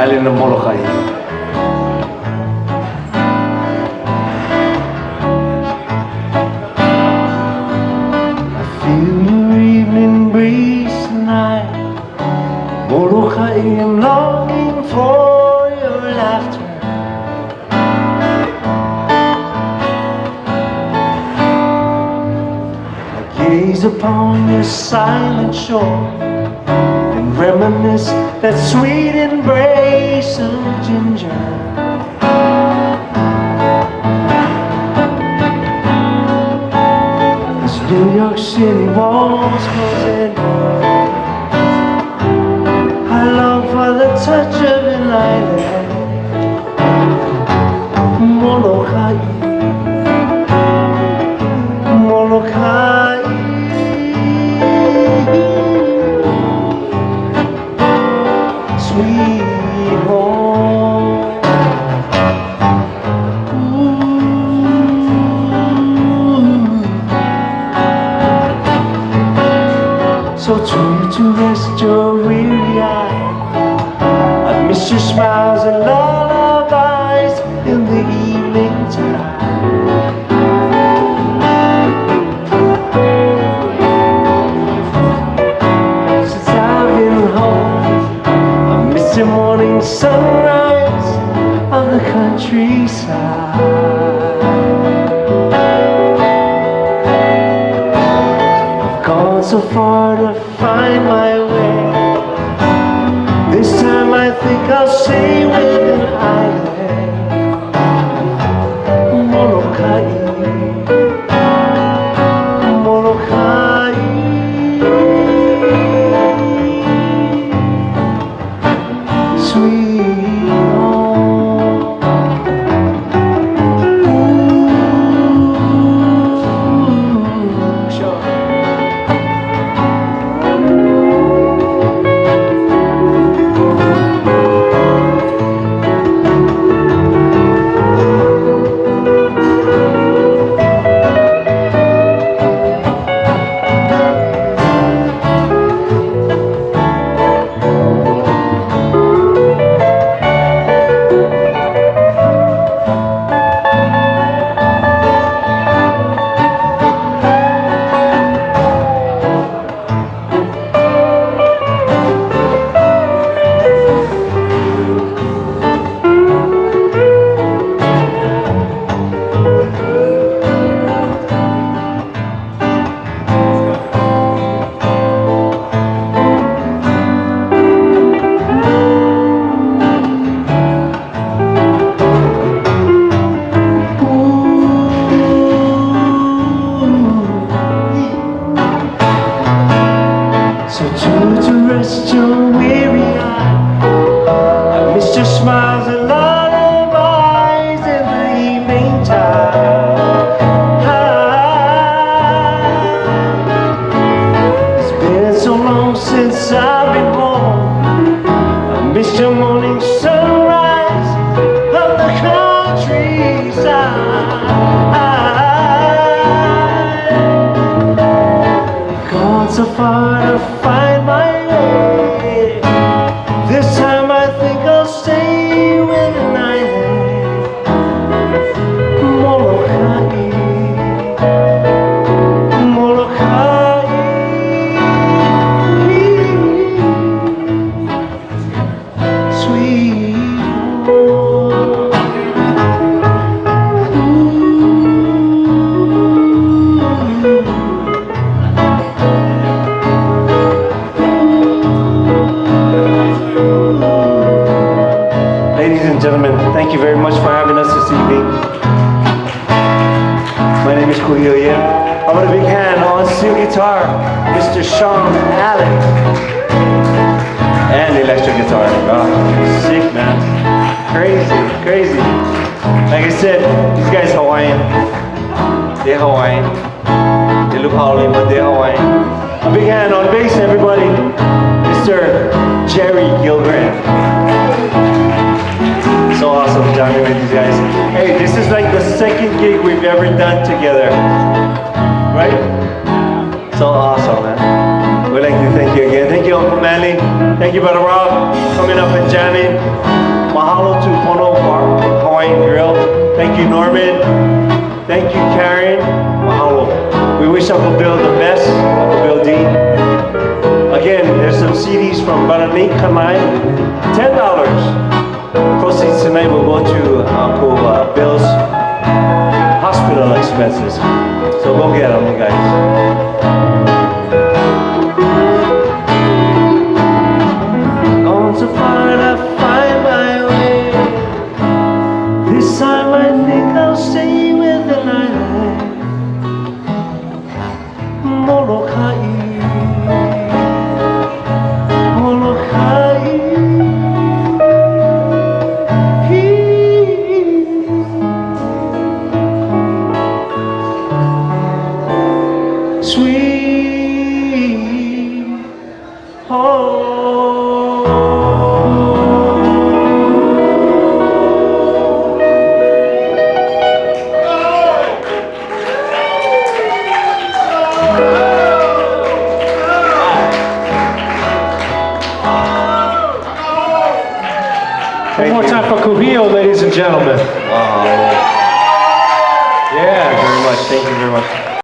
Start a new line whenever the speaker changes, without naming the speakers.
island of Molokai. I feel your evening breeze tonight, Molokai. I'm longing for your laughter. Gaze upon your silent shore and reminisce that sweet embrace of ginger. As New York City walls close in, I long for the touch of an island, Molokai, Molokai. Sweet home. So true to rest your weary eye. I miss your smiles and lullabies in the evening time. The morning sunrise on the countryside. I've gone so far to find my way. This time I think I'll stay with an island, Molokai, Molokai. Sweet home. Sure. So true to rest your weary eye. I miss your smiles and lullabies in the evening time. It's been so long since I've been home. I miss your morning sunrise on the countryside. Gone so far to find my way. This time I think I'll stay with an island, Molokai, Molokai. Sweet home. Ladies and gentlemen, thank you very much for having us this evening. My name is Cordelia. How about a big hand on steel guitar, Mr. Sean Allen. And electric guitar. Oh, sick, man. Crazy, crazy. Like I said, these guys Hawaiian. They're Hawaiian. They look Howling, but they're Hawaiian. A big hand on bass, everybody. Mr. Jerry Gilgren. So awesome jamming with these guys. Hey, this is like the second gig we've ever done together. Right? So awesome, man. We'd like to thank you again. Thank you, Uncle Manly. Thank you, Brother Rob, coming up and jamming. you, Norman. Thank you, Karen. Mahalo. We wish Uncle Bill the best, Uncle Bill D. Again, there's some CDs from Baranik Kanai, $10. Proceeds tonight will go to Uncle Bill's hospital expenses. So go get them, you guys. On to find my way. This time I think I'll stay with the night. Molokai, Molokai. Sweet home.
One more time for Kuhio, ladies and gentlemen.
Wow.
Yeah.
Thank you very much. Thank you very much.